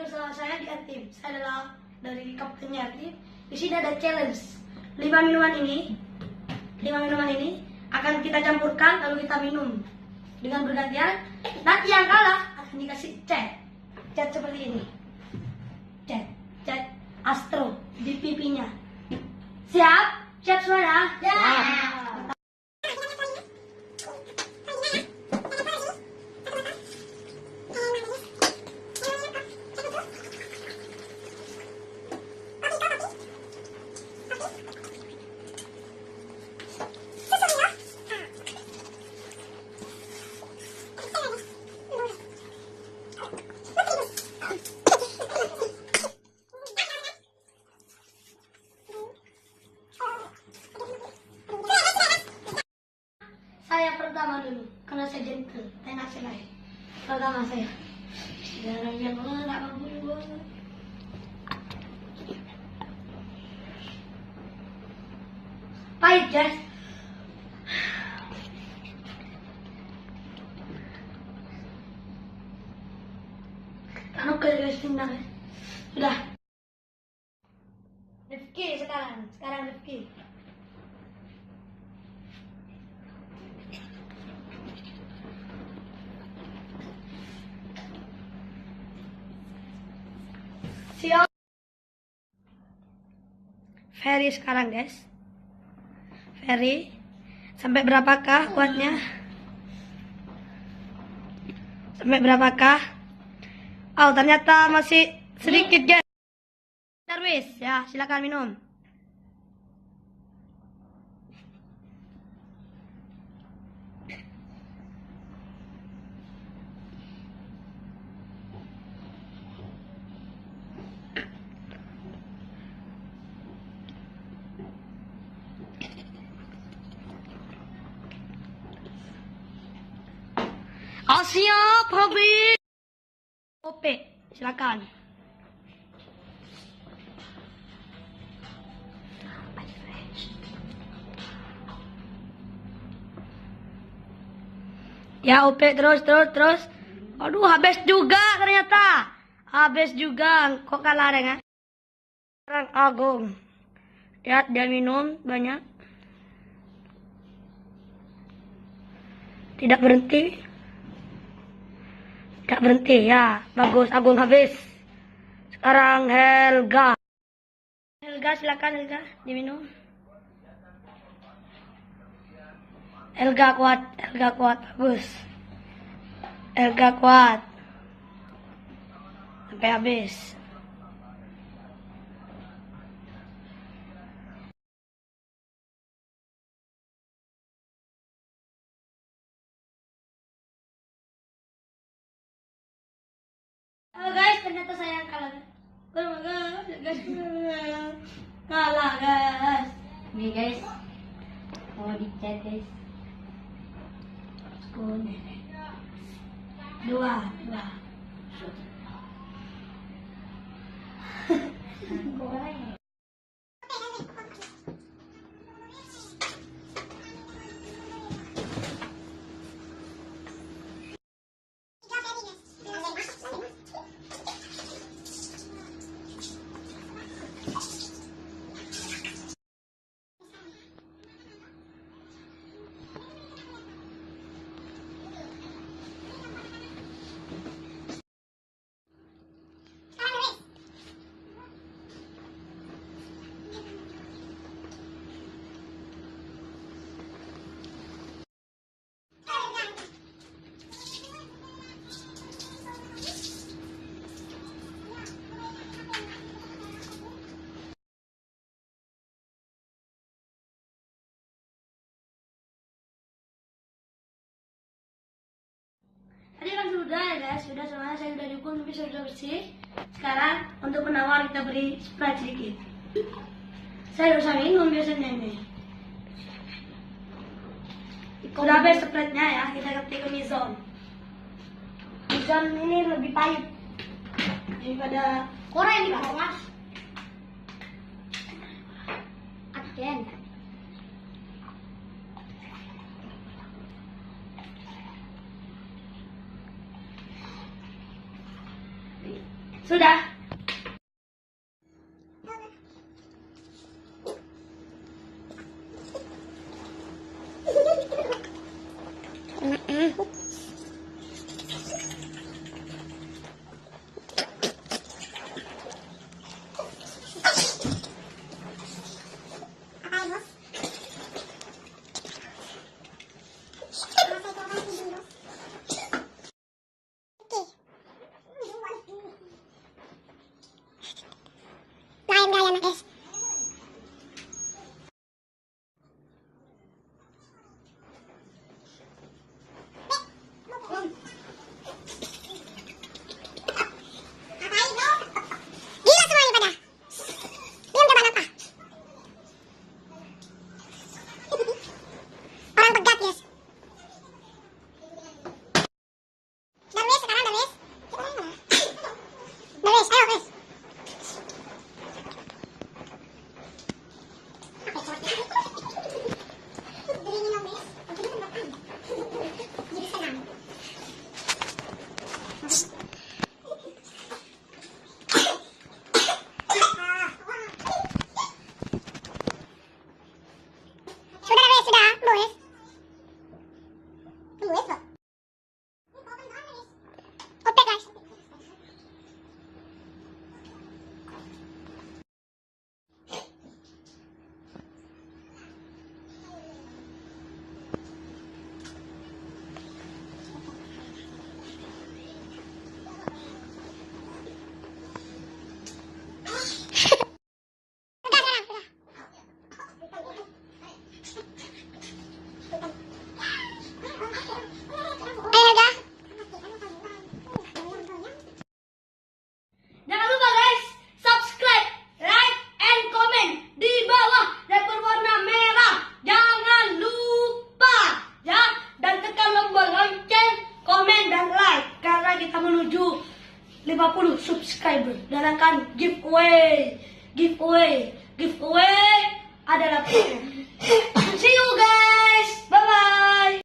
bersama saya di Atim. Saya adalah dari kaptennya Atim. Di sini ada challenge. 5 minuman ini akan kita campurkan lalu kita minum dengan bergantian. Nanti yang kalah akan dikasih cat seperti ini. Cat Astro di pipinya. Siap? Siap semuanya? Siap. Saya pertama dulu, karena saya gentle, enak sekali. Pertama saya. Darahnya tak mampu. Pahit guys. Kan oke guys, tinggal. Sudah. Rifki sekarang Rifki. Siap. Ferry sekarang guys. Ferry. Sampai berapakah kuatnya? Sampai berapakah? Oh ternyata masih sedikit guys. Darwis ya silakan minum. Siap, habis. Oke, silakan. Ya, OP terus. Aduh, habis juga ternyata. Habis juga. Kok kalah dengan orang Agung. Lihat dia minum banyak. Tidak berhenti ya. Bagus, Agung habis. Sekarang Helga silakan Helga diminum. Helga kuat bagus. Helga kuat sampai habis. Halo guys, ternyata saya yang kalah. Kalah guys. Nih guys, mau dicat guys. Dua. Tadi kan sudah ya guys, sudah semuanya saya sudah dihukum tapi sudah bersih. Sekarang untuk penawar kita beri Sprite sedikit. Saya usah minum biasanya ini. Udah habis Sprite-nya ya, kita ketik ke Mizon. Mizon ini lebih pahit daripada Korea ini mas. Agen. Sudah. Lain gaya na guys. Gila semuanya pada. Belum coba apa. Orang pegat guys. Darwis sekarang Darwis. Darwis, ayo guys. Sudah Darwis, sudah. Luis. Luis loh. Oke guys. Sudah sekarang, sudah. Ayo udah. Jangan lupa guys, subscribe, like, and comment di bawah yang berwarna merah. Jangan lupa ya, dan tekan tombol lonceng, komen dan like karena kita menuju 50 subscriber dan akan giveaway adalah see you guys.